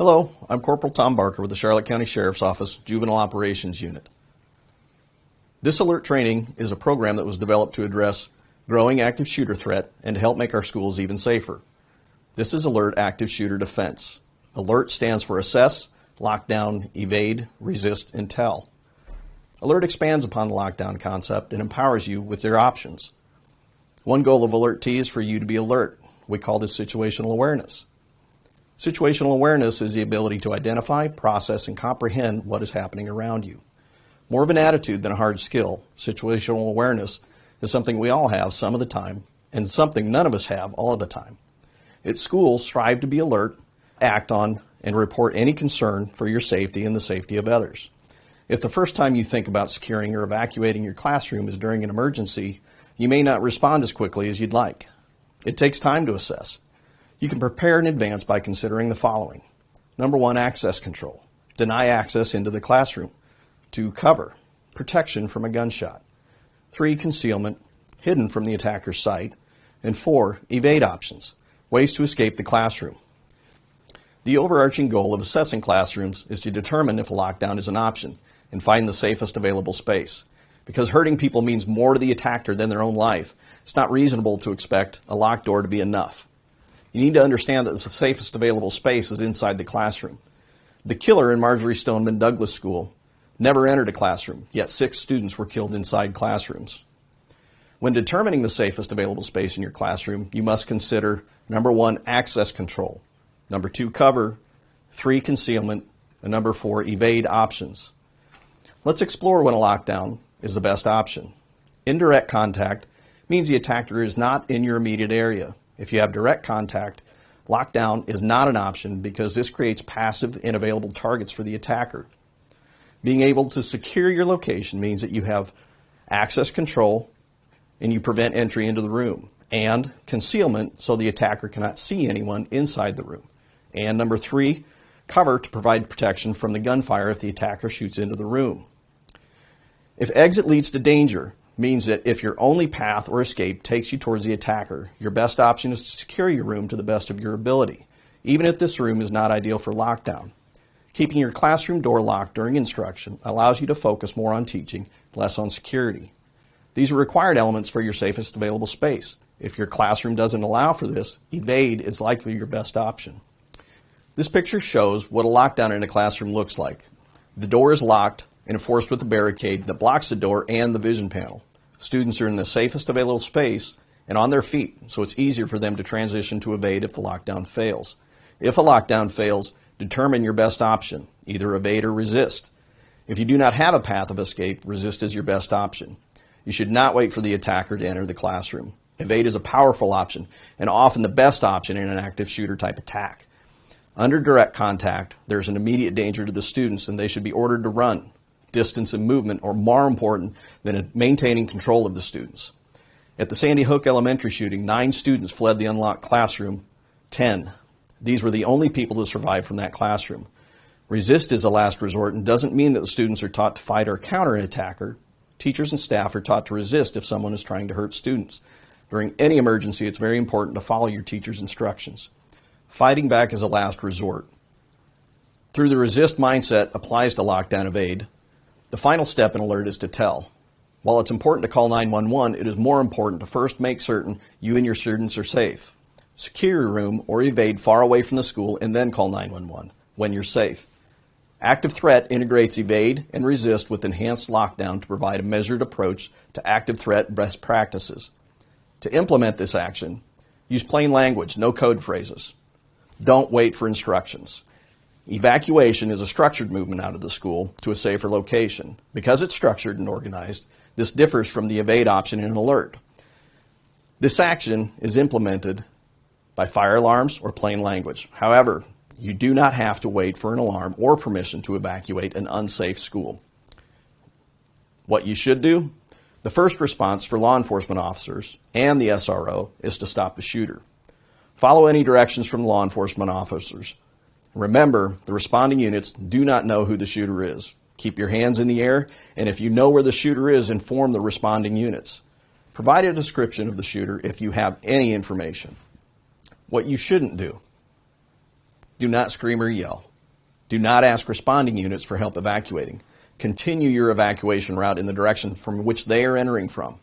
Hello, I'm Corporal Tom Barker with the Charlotte County Sheriff's Office Juvenile Operations Unit. This alert training is a program that was developed to address growing active shooter threat and to help make our schools even safer. This is Alert Active Shooter Defense. Alert stands for Assess, Lockdown, Evade, Resist, and Tell. Alert expands upon the lockdown concept and empowers you with your options. One goal of Alert T is for you to be alert. We call this situational awareness. Situational awareness is the ability to identify, process, and comprehend what is happening around you. More of an attitude than a hard skill, situational awareness is something we all have some of the time and something none of us have all of the time. At school, strive to be alert, act on, and report any concern for your safety and the safety of others. If the first time you think about securing or evacuating your classroom is during an emergency, you may not respond as quickly as you'd like. It takes time to assess. You can prepare in advance by considering the following. Number 1, access control. Deny access into the classroom. 2, cover. Protection from a gunshot. 3, concealment. Hidden from the attacker's sight. And 4, evade options. Ways to escape the classroom. The overarching goal of assessing classrooms is to determine if a lockdown is an option and find the safest available space. Because hurting people means more to the attacker than their own life, it's not reasonable to expect a locked door to be enough. You need to understand that the safest available space is inside the classroom. The killer in Marjory Stoneman Douglas School never entered a classroom, yet 6 students were killed inside classrooms. When determining the safest available space in your classroom, you must consider number 1, access control, number 2, cover, 3, concealment, and number 4, evade options. Let's explore when a lockdown is the best option. Indirect contact means the attacker is not in your immediate area. If you have direct contact, lockdown is not an option because this creates passive and available targets for the attacker. Being able to secure your location means that you have access control and you prevent entry into the room, and concealment so the attacker cannot see anyone inside the room. And number 3, cover to provide protection from the gunfire if the attacker shoots into the room. If exit leads to danger, means that if your only path or escape takes you towards the attacker, your best option is to secure your room to the best of your ability, even if this room is not ideal for lockdown. Keeping your classroom door locked during instruction allows you to focus more on teaching, less on security. These are required elements for your safest available space. If your classroom doesn't allow for this, evade is likely your best option. This picture shows what a lockdown in a classroom looks like. The door is locked and enforced with a barricade that blocks the door and the vision panel. Students are in the safest available space and on their feet, so it's easier for them to transition to evade if the lockdown fails. If a lockdown fails, determine your best option, either evade or resist. If you do not have a path of escape, resist is your best option. You should not wait for the attacker to enter the classroom. Evade is a powerful option and often the best option in an active shooter type attack. Under direct contact, there's an immediate danger to the students and they should be ordered to run. Distance and movement are more important than maintaining control of the students. At the Sandy Hook Elementary shooting, 9 students fled the unlocked classroom, 10. These were the only people to survive from that classroom. Resist is a last resort and doesn't mean that the students are taught to fight or counter an attacker. Teachers and staff are taught to resist if someone is trying to hurt students. During any emergency, it's very important to follow your teacher's instructions. Fighting back is a last resort. Through the resist mindset applies to lockdown evade. The final step in alert is to tell. While it's important to call 911, it is more important to first make certain you and your students are safe. Secure your room or evade far away from the school and then call 911 when you're safe. Active threat integrates evade and resist with enhanced lockdown to provide a measured approach to active threat best practices. To implement this action, use plain language, no code phrases. Don't wait for instructions. Evacuation is a structured movement out of the school to a safer location. Because it's structured and organized, this differs from the evade option in an alert. This action is implemented by fire alarms or plain language. However, you do not have to wait for an alarm or permission to evacuate an unsafe school. What you should do? The first response for law enforcement officers and the SRO is to stop the shooter. Follow any directions from law enforcement officers. Remember, the responding units do not know who the shooter is. Keep your hands in the air, and if you know where the shooter is, inform the responding units. Provide a description of the shooter if you have any information. What you shouldn't do. Do not scream or yell. Do not ask responding units for help evacuating. Continue your evacuation route in the direction from which they are entering from.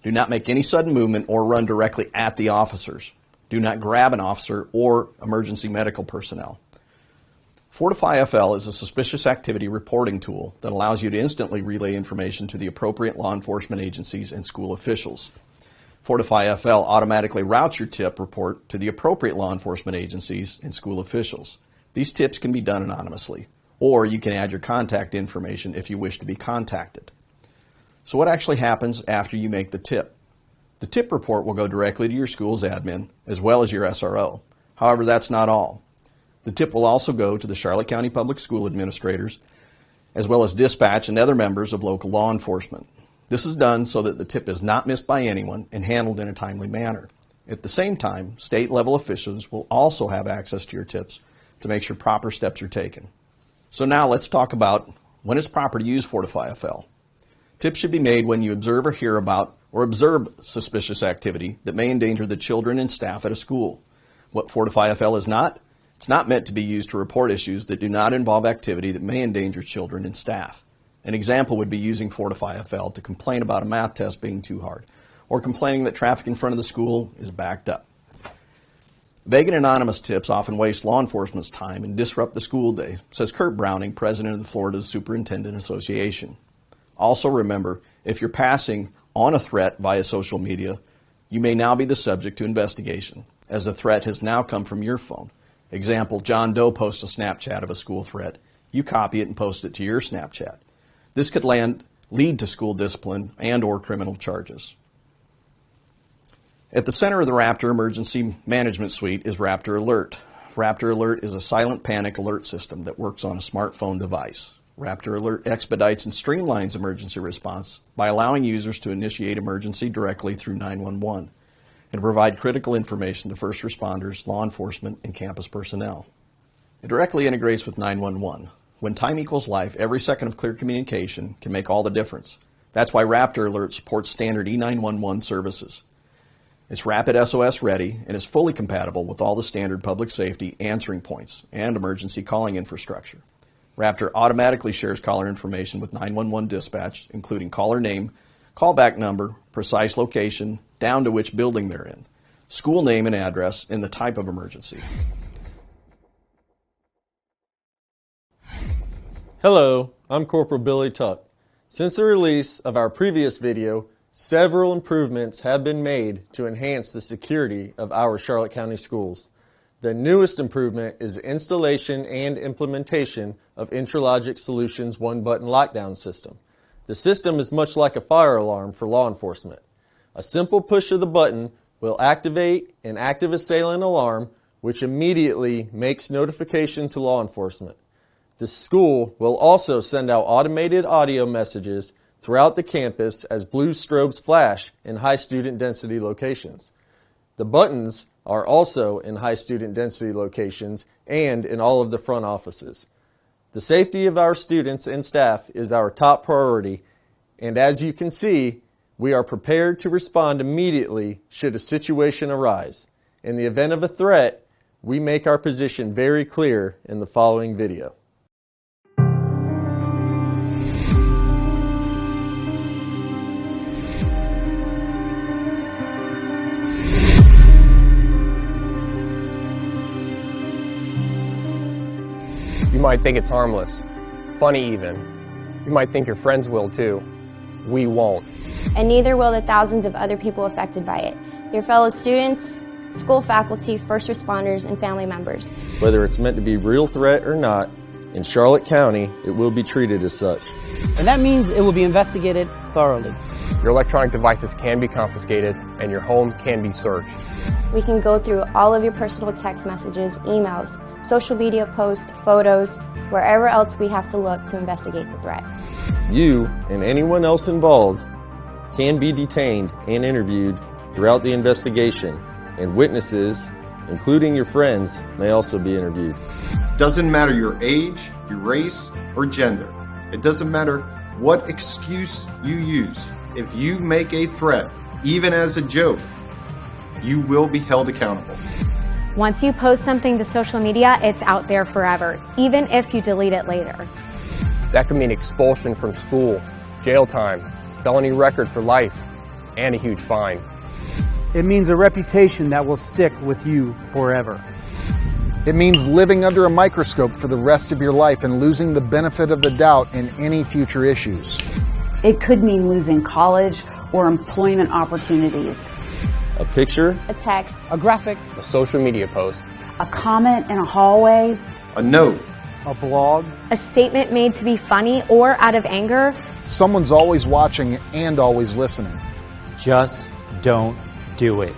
Do not make any sudden movement or run directly at the officers. Do not grab an officer or emergency medical personnel. Fortify FL is a suspicious activity reporting tool that allows you to instantly relay information to the appropriate law enforcement agencies and school officials. Fortify FL automatically routes your tip report to the appropriate law enforcement agencies and school officials. These tips can be done anonymously, or you can add your contact information if you wish to be contacted. So what actually happens after you make the tip? The tip report will go directly to your school's admin as well as your SRO. However, that's not all. The tip will also go to the Charlotte County Public School administrators as well as dispatch and other members of local law enforcement. This is done so that the tip is not missed by anyone and handled in a timely manner. At the same time, state-level officials will also have access to your tips to make sure proper steps are taken. So now let's talk about when it's proper to use Fortify FL. Tips should be made when you observe or hear about or observe suspicious activity that may endanger the children and staff at a school. What Fortify FL is not, it's not meant to be used to report issues that do not involve activity that may endanger children and staff. An example would be using Fortify FL to complain about a math test being too hard, or complaining that traffic in front of the school is backed up. Vague and anonymous tips often waste law enforcement's time and disrupt the school day, says Kurt Browning, president of the Florida Superintendent Association. Also remember, if you're passing on a threat via social media, you may now be the subject to investigation, as the threat has now come from your phone. Example, John Doe posts a Snapchat of a school threat. You copy it and post it to your Snapchat. This could lead to school discipline and or criminal charges. At the center of the Raptor Emergency Management Suite is Raptor Alert. Raptor Alert is a silent panic alert system that works on a smartphone device. Raptor Alert expedites and streamlines emergency response by allowing users to initiate emergency directly through 911 and provide critical information to first responders, law enforcement, and campus personnel. It directly integrates with 911. When time equals life, every second of clear communication can make all the difference. That's why Raptor Alert supports standard E911 services. It's rapid SOS ready and is fully compatible with all the standard public safety answering points and emergency calling infrastructure. Raptor automatically shares caller information with 911 dispatch, including caller name, callback number, precise location, down to which building they're in, school name and address, and the type of emergency. Hello, I'm Corporal Billy Tuck. Since the release of our previous video, several improvements have been made to enhance the security of our Charlotte County schools. The newest improvement is installation and implementation of Intralogic Solutions one-button lockdown system. The system is much like a fire alarm for law enforcement. A simple push of the button will activate an active assailant alarm, which immediately makes notification to law enforcement. The school will also send out automated audio messages throughout the campus as blue strobes flash in high student density locations. The buttons are also in high student density locations and in all of the front offices. The safety of our students and staff is our top priority, and as you can see, we are prepared to respond immediately should a situation arise. In the event of a threat, we make our position very clear in the following video. You might think it's harmless, funny even. You might think your friends will too. We won't. And neither will the thousands of other people affected by it. Your fellow students, school faculty, first responders, and family members. Whether it's meant to be a real threat or not, in Charlotte County, it will be treated as such. And that means it will be investigated thoroughly. Your electronic devices can be confiscated and your home can be searched. We can go through all of your personal text messages, emails, social media posts, photos, wherever else we have to look to investigate the threat. You and anyone else involved can be detained and interviewed throughout the investigation, and witnesses, including your friends, may also be interviewed. Doesn't matter your age, your race, or gender. It doesn't matter what excuse you use. If you make a threat, even as a joke, you will be held accountable. Once you post something to social media, it's out there forever, even if you delete it later. That could mean expulsion from school, jail time, felony record for life, and a huge fine. It means a reputation that will stick with you forever. It means living under a microscope for the rest of your life and losing the benefit of the doubt in any future issues. It could mean losing college or employment opportunities. A picture, A text, A graphic, A social media post, A comment in a hallway. A note. a blog, A statement made to be funny or out of anger. Someone's always watching and always listening. Just don't do it.